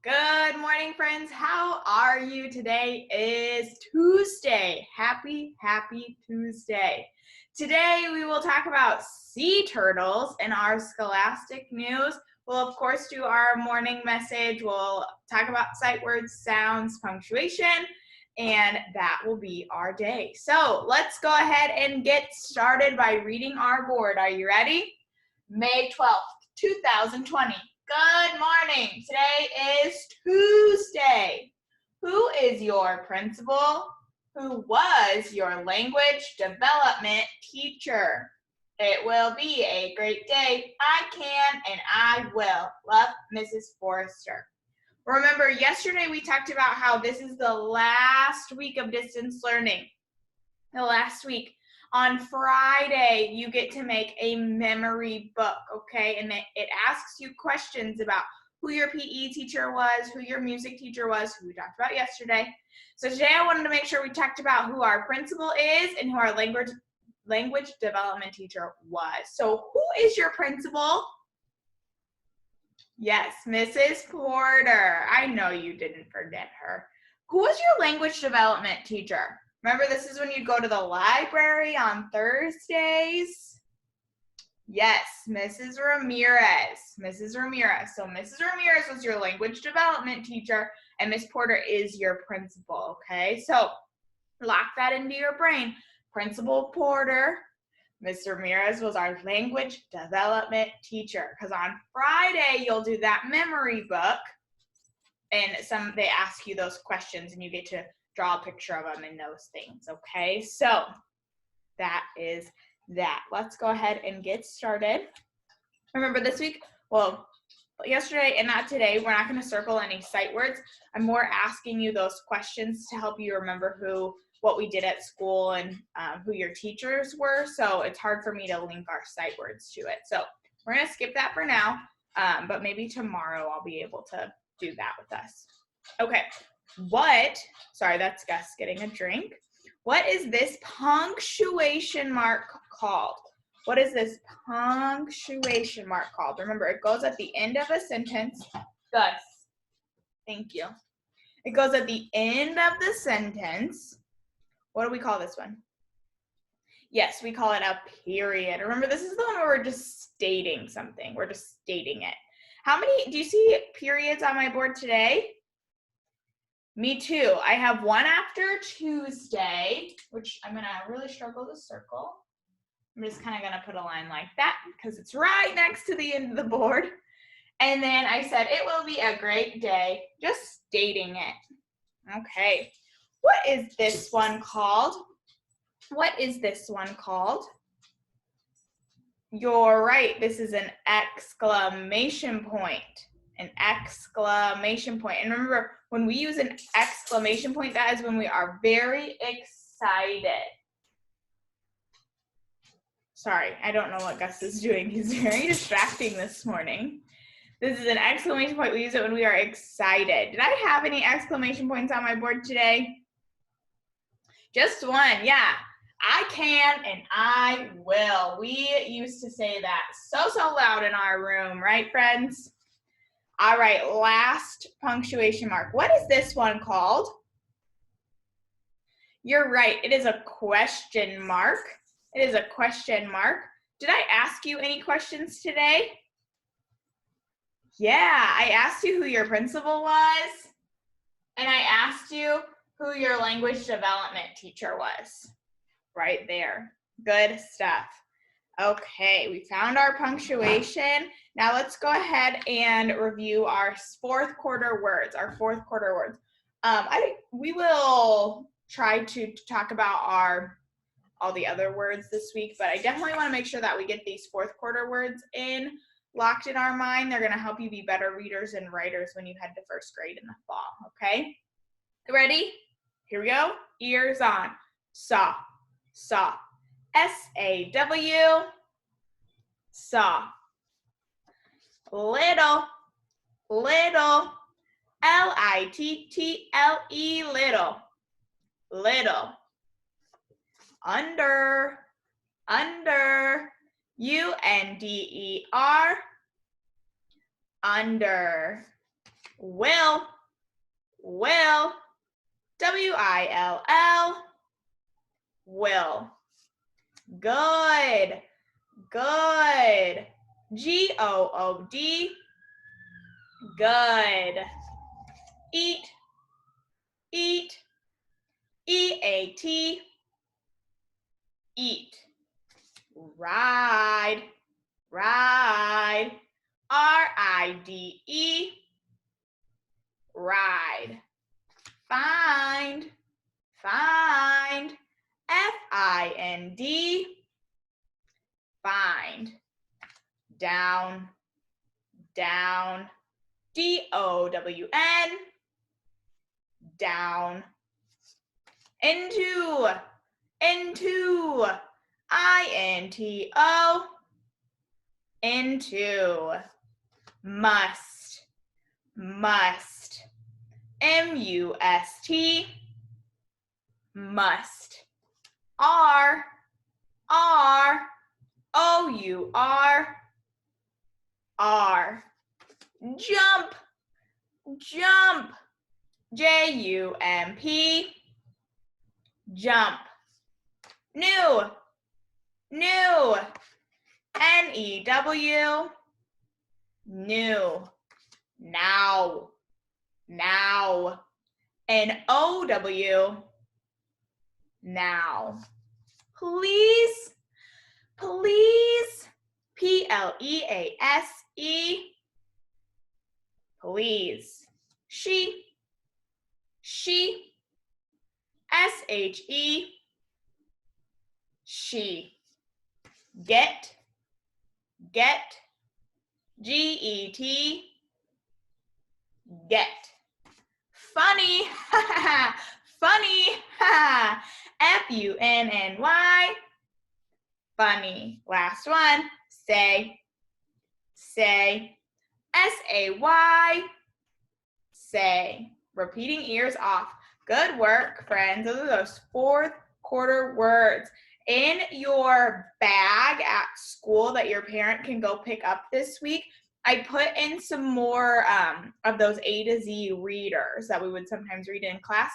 Good morning, friends. How are you? Today is Tuesday. Happy Tuesday. Today we will talk about sea turtles in our Scholastic news. We'll, of course, do our morning message. We'll talk about sight words, sounds, punctuation, and that will be our day. So let's go ahead and get started by reading our board. Are you ready? May 12th, 2020. Good morning. Today is Tuesday. Who is your principal? Who was your language development teacher? It will be a great day. I can and I will. Love, Mrs. Forrester. Remember, yesterday we talked about how this is the last week of distance learning. The last week. On Friday, you get to make a memory book, okay? And it asks you questions about who your PE teacher was, who your music teacher was, who we talked about yesterday. So today I wanted to make sure we talked about who our principal is and who our language development teacher was. So who is your principal? Yes, Mrs. Porter. I know you didn't forget her. Who was your language development teacher? Remember, this is when you go to the library on Thursdays? Yes, Mrs. Ramirez. Mrs. Ramirez. So Mrs. Ramirez was your language development teacher, and Miss Porter is your principal, okay? So lock that into your brain. Principal Porter, Ms. Ramirez was our language development teacher, because on Friday, you'll do that memory book, and they ask you those questions, and you get to draw a picture of them and those things, okay? So that is that. Let's go ahead and get started. Remember this week, well, yesterday and not today, we're not going to circle any sight words. I'm more asking you those questions to help you remember what we did at school and who your teachers were. So it's hard for me to link our sight words to it. So we're going to skip that for now, but maybe tomorrow I'll be able to do that with us. Okay. Sorry, that's Gus getting a drink. What is this punctuation mark called? What is this punctuation mark called? Remember, it goes at the end of a sentence. Gus, thank you. It goes at the end of the sentence. What do we call this one? Yes, we call it a period. Remember, this is the one where we're just stating something. We're just stating it. Do you see periods on my board today? Me too. I have one after Tuesday, which I'm gonna really struggle to circle. I'm just kind of gonna put a line like that because it's right next to the end of the board. And then I said, it will be a great day, just stating it. Okay, what is this one called? What is this one called? You're right, this is an exclamation point. An exclamation point. And remember, when we use an exclamation point, that is when we are very excited. Sorry, I don't know what Gus is doing. He's very distracting this morning. This is an exclamation point. We use it when we are excited. Did I have any exclamation points on my board today? Just one, yeah. I can and I will. We used to say that so loud in our room, right, friends? All right, last punctuation mark. What is this one called? You're right, it is a question mark. It is a question mark. Did I ask you any questions today? Yeah, I asked you who your principal was, and I asked you who your language development teacher was. Right there. Good stuff. Okay, we found our punctuation. Now let's go ahead and review our fourth quarter words. We will try to talk about all the other words this week, but I definitely want to make sure that we get these fourth quarter words locked in our mind. They're going to help you be better readers and writers when you head to first grade in the fall, okay? Ready? Here we go. Ears on. Saw. Saw. S-A-W. Saw. Little. Little. L-I-T-T-L-E. Little. Little. Under. Under. U-N-D-E-R. Under. Will, will, W-I-L-L, will. Good, good. G-O-O-D, good. Eat, eat, E-A-T, eat. Ride, ride, R-I-D-E, ride. Find, find, F-I-N-D, find. Down, down, D-O-W-N, down. Into, into, I-N-T-O, into. Must, must, M-U-S-T, must. R, R, O-U-R, R. Jump, jump, J-U-M-P, jump. New, new, N-E-W, new. Now, now, N-O-W, now. Please, please, P-L-E-A-S-E, please. She, S-H-E, she. Get, G-E-T, get. Funny, funny, F-U-N-N-Y, funny. Last one, say, S-A-Y, say. Repeating ears off. Good work, friends. Those are those fourth quarter words. In your bag at school that your parent can go pick up this week, I put in some more of those A to Z readers that we would sometimes read in class.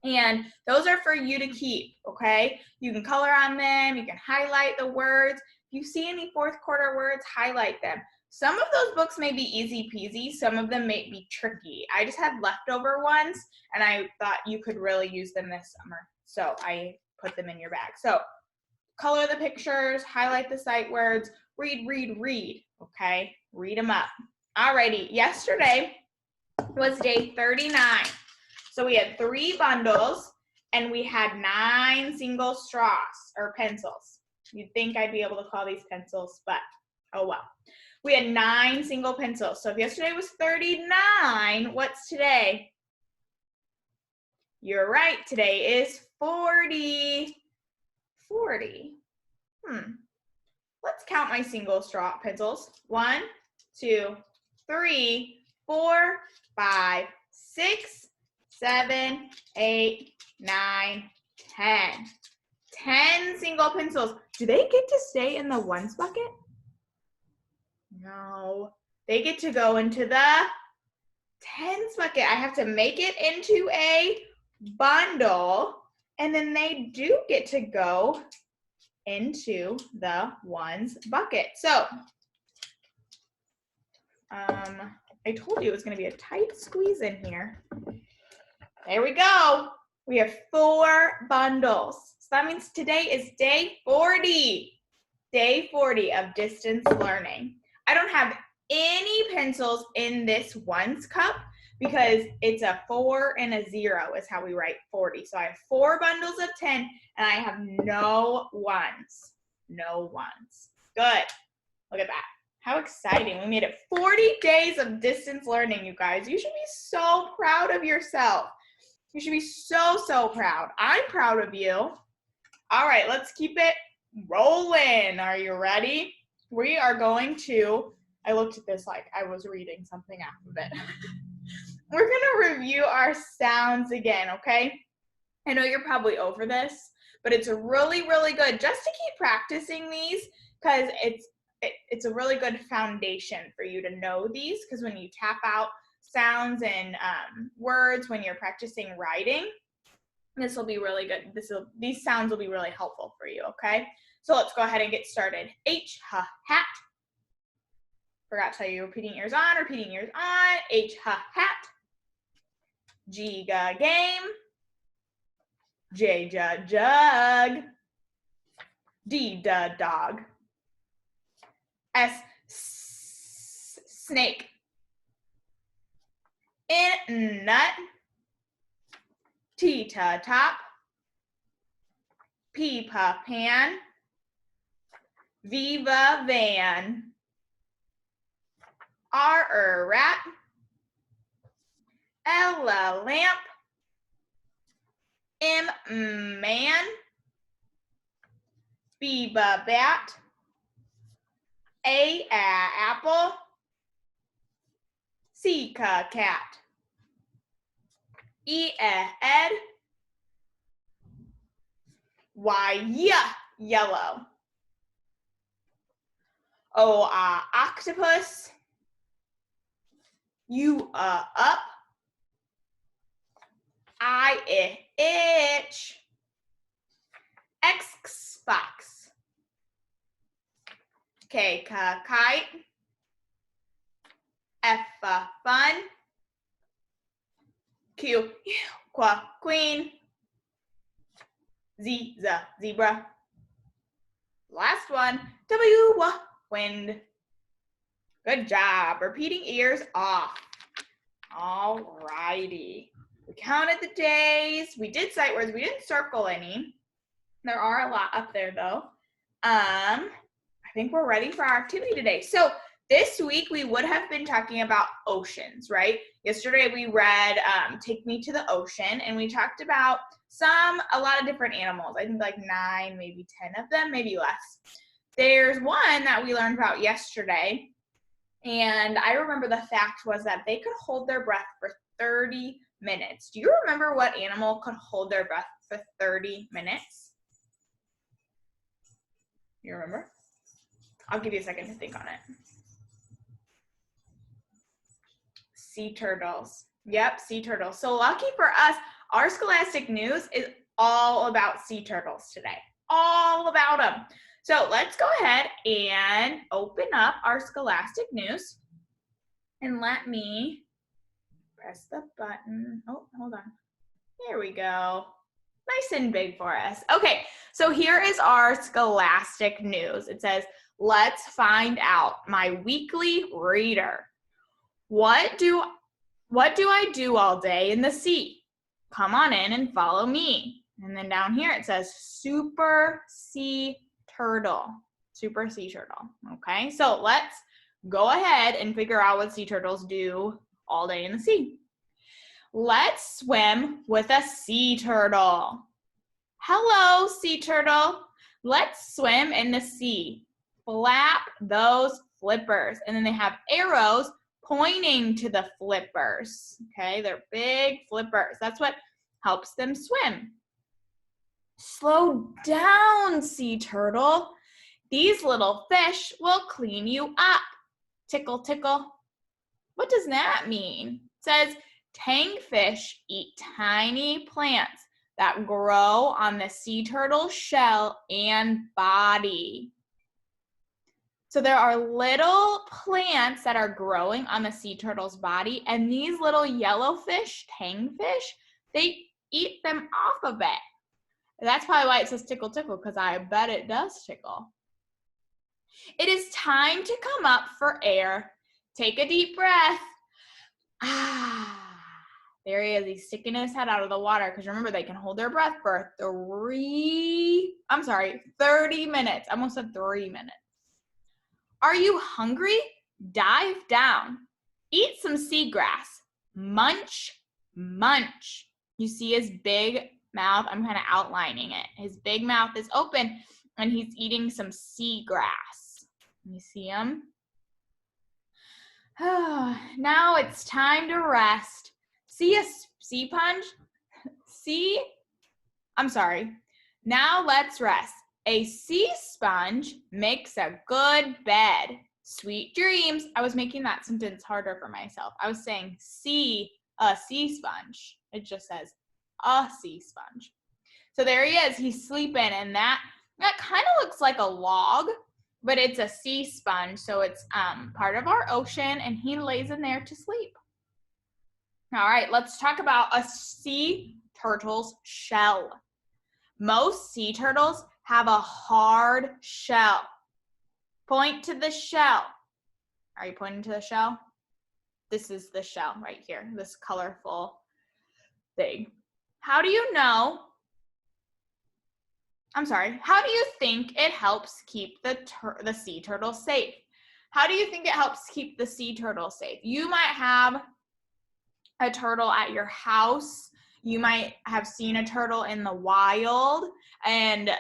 And those are for you to keep, okay? You can color on them. You can highlight the words. If you see any fourth quarter words, highlight them. Some of those books may be easy peasy. Some of them may be tricky. I just had leftover ones, and I thought you could really use them this summer. So I put them in your bag. So color the pictures, highlight the sight words, read, okay? Read them up. Alrighty, yesterday was day 39. So we had 3 bundles, and we had 9 single straws, or pencils. You'd think I'd be able to call these pencils, but oh well. We had 9 single pencils. So if yesterday was 39, what's today? You're right, today is 40. 40. Let's count my single straw pencils. 1, 2, 3, 4, 5, 6, 7, 8, 9, 10. 10 single pencils. Do they get to stay in the ones bucket? No. They get to go into the tens bucket. I have to make it into a bundle, and then they do get to go into the ones bucket. So, I told you it was going to be a tight squeeze in here. There we go. We have 4 bundles. So that means today is day 40. Day 40 of distance learning. I don't have any pencils in this ones cup because it's a 4 and a 0 is how we write 40. So I have 4 bundles of 10 and I have no ones. No ones. Good. Look at that. How exciting. We made it 40 days of distance learning, you guys. You should be so proud of yourself. You should be so, so proud. I'm proud of you. All right, let's keep it rolling. Are you ready? We are going to, I looked at this like I was reading something off of it. We're going to review our sounds again, okay? I know you're probably over this, but it's really, really good just to keep practicing these because it's a really good foundation for you to know these because when you tap out sounds and words when you're practicing writing. This will be really good. These sounds will be really helpful for you, okay? So let's go ahead and get started. H, ha, hat. Forgot to tell you, repeating ears on, repeating ears on. H, ha, hat. G, ga, game. J, ja, jug. D, da, dog. S, snake. N, nut. T, ta, top. P, pa, pan. Viva, van. R, rat. L, lamp. M, man. B, bat. A, apple. C, cat. E, ed. Y, yellow. O, octopus. U, up. I, itch. X, fox. K, kite. F, fun. Q, queen. Z, zebra. Last one, W, wind. Good job. Repeating ears off. All righty. We counted the days. We did sight words. We didn't circle any. There are a lot up there though. I think we're ready for our activity today. So this week we would have been talking about oceans, right? Yesterday we read Take Me to the Ocean, and we talked about a lot of different animals. I think like 9, maybe 10 of them, maybe less. There's one that we learned about yesterday, and I remember the fact was that they could hold their breath for 30 minutes. Do you remember what animal could hold their breath for 30 minutes? You remember? I'll give you a second to think on it. Sea turtles. Yep, sea turtles. So lucky for us, our Scholastic News is all about sea turtles today. All about them. So let's go ahead and open up our Scholastic News. And let me press the button. Oh, hold on. There we go. Nice and big for us. Okay, so here is our Scholastic News. It says, let's find out my weekly reader. What do I do all day in the sea? Come on in and follow me. And then down here it says super sea turtle. Super sea turtle. Okay, so let's go ahead and figure out what sea turtles do all day in the sea. Let's swim with a sea turtle. Hello, sea turtle. Let's swim in the sea. Flap those flippers. And then they have arrows pointing to the flippers. Okay, they're big flippers. That's what helps them swim. Slow down, sea turtle. These little fish will clean you up. Tickle, tickle. What does that mean? It says, tangfish eat tiny plants that grow on the sea turtle shell and body. So there are little plants that are growing on the sea turtle's body, and these little yellow fish, tangfish, they eat them off of it. That's probably why it says tickle, tickle, because I bet it does tickle. It is time to come up for air. Take a deep breath. There he is. He's sticking his head out of the water, because remember, they can hold their breath for 30 minutes. I almost said 3 minutes. Are you hungry? Dive down. Eat some seagrass. Munch, munch. You see his big mouth? I'm kind of outlining it. His big mouth is open, and he's eating some seagrass. You see him? Now it's time to rest. See a sea sponge? Now let's rest. A sea sponge makes a good bed. Sweet dreams. I was making that sentence harder for myself. I was saying see a sea sponge. It just says a sea sponge. So there he is. He's sleeping, and that kind of looks like a log, but it's a sea sponge, so it's part of our ocean, and he lays in there to sleep. All right, let's talk about a sea turtle's shell. Most sea turtles have a hard shell. Point to the shell. Are you pointing to the shell? This is the shell right here, this colorful thing. How do you think it helps keep the sea turtle safe? How do you think it helps keep the sea turtle safe? You might have a turtle at your house. You might have seen a turtle in the wild, and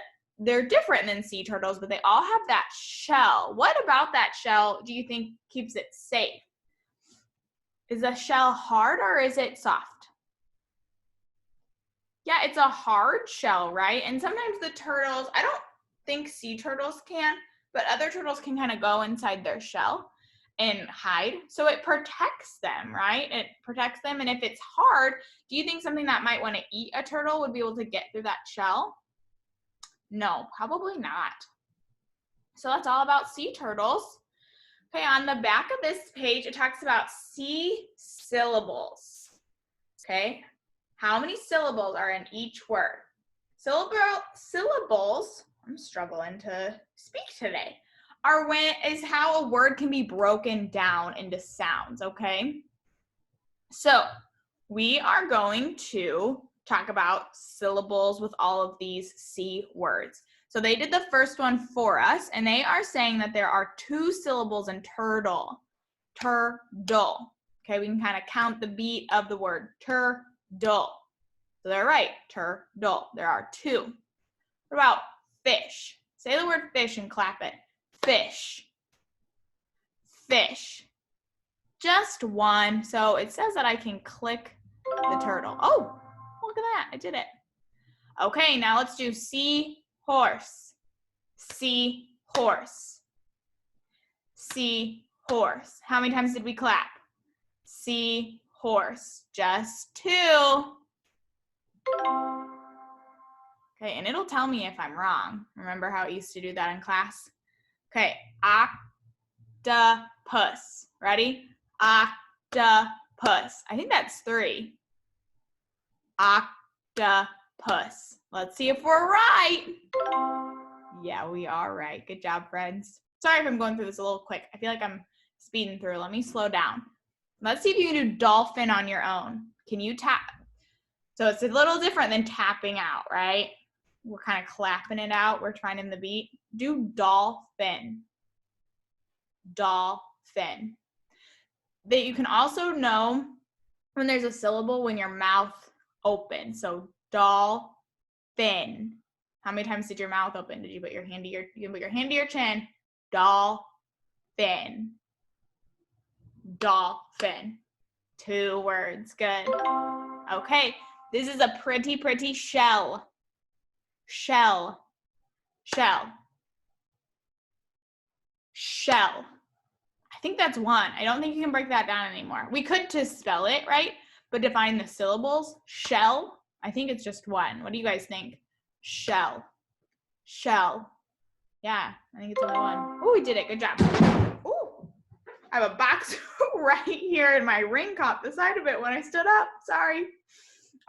they're different than sea turtles, but they all have that shell. What about that shell do you think keeps it safe? Is the shell hard or is it soft? Yeah, it's a hard shell, right? And sometimes the turtles, I don't think sea turtles can, but other turtles can kind of go inside their shell and hide. So it protects them, right? It protects them. And if it's hard, do you think something that might want to eat a turtle would be able to get through that shell? No, probably not. So that's all about sea turtles. Okay, on the back of this page, it talks about sea syllables. Okay, how many syllables are in each word? Syllables, I'm struggling to speak today, is how a word can be broken down into sounds, okay? So we are going to talk about syllables with all of these C words. So they did the first one for us, and they are saying that there are 2 syllables in turtle. Turtle. Okay, we can kind of count the beat of the word turtle. So they're right, turtle. There are 2. What about fish? Say the word fish and clap it. Fish. Fish. Just 1. So it says that I can click the turtle. Oh, look at that. I did it. Okay, now let's do sea horse. Sea horse. Sea horse. How many times did we clap? Sea horse. Just 2. Okay, and it'll tell me if I'm wrong. Remember how it used to do that in class? Okay, octopus. Ready? Octopus. I think that's 3. Octopus. Let's see if we're right. Yeah, we are right. Good job, friends. Sorry if I'm going through this a little quick. I feel like I'm speeding through. Let me slow down. Let's see if you can do dolphin on your own. Can you tap? So it's a little different than tapping out, right? We're kind of clapping it out. We're finding the beat. Do dolphin. Dolphin. That you can also know when there's a syllable when your mouth opens. So dolphin. How many times did your mouth open? Did you put your hand to you can put your hand to your chin? Dolphin. Dolphin. 2 words. Good. Okay. This is a pretty shell. Shell. Shell. Shell. I think that's 1. I don't think you can break that down anymore. We could to spell it, right? But define the syllables. Shell. I think it's just 1. What do you guys think? Shell. Shell. Yeah, I think it's only 1. Oh, we did it. Good job. Oh, I have a box right here and my ring caught the side of it when I stood up. Sorry.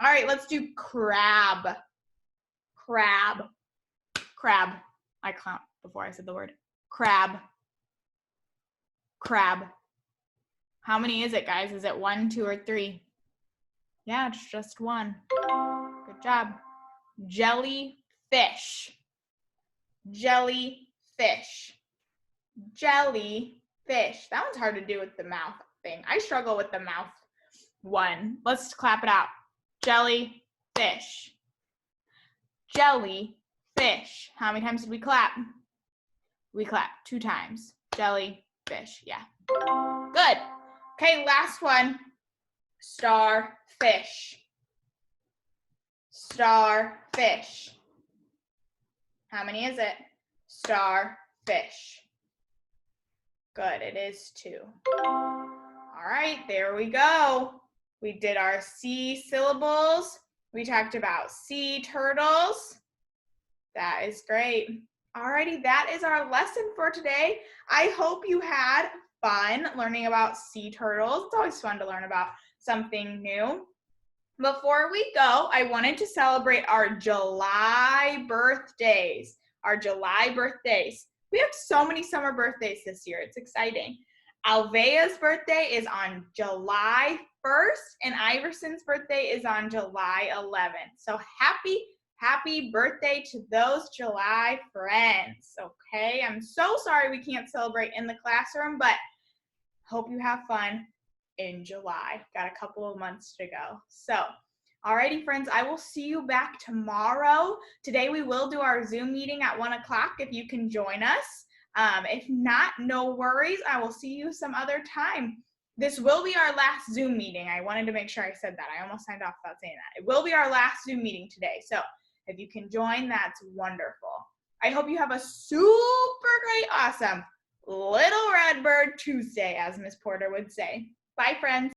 All right, let's do crab. Crab. Crab. I clapped before I said the word. Crab. Crab. How many is it, guys? Is it 1, 2, or 3? Yeah, it's just 1. Good job. Jellyfish. Jellyfish. Jellyfish. That one's hard to do with the mouth thing. I struggle with the mouth one. Let's clap it out. Jellyfish. Jellyfish. How many times did we clap? We clapped 2 times. Jellyfish. Yeah. Good. Okay, last one. Starfish. Starfish. How many is it? Starfish. Good, it is 2. All right, there we go. We did our C syllables. We talked about sea turtles. That is great. Alrighty, that is our lesson for today. I hope you had fun learning about sea turtles. It's always fun to learn about something new. Before we go, I wanted to celebrate our July birthdays. We have so many summer birthdays this year. It's exciting. Alvea's birthday is on July 1st, and Iverson's birthday is on July 11th. So happy birthday to those July friends, okay? I'm so sorry we can't celebrate in the classroom, but hope you have fun in July. Got a couple of months to go. So, alrighty friends, I will see you back tomorrow. Today we will do our Zoom meeting at 1 o'clock if you can join us. If not, no worries. I will see you some other time. This will be our last Zoom meeting. I wanted to make sure I said that. I almost signed off without saying that. It will be our last Zoom meeting today. So if you can join, that's wonderful. I hope you have a super great, awesome Little Red Bird Tuesday, as Miss Porter would say. Bye, friends.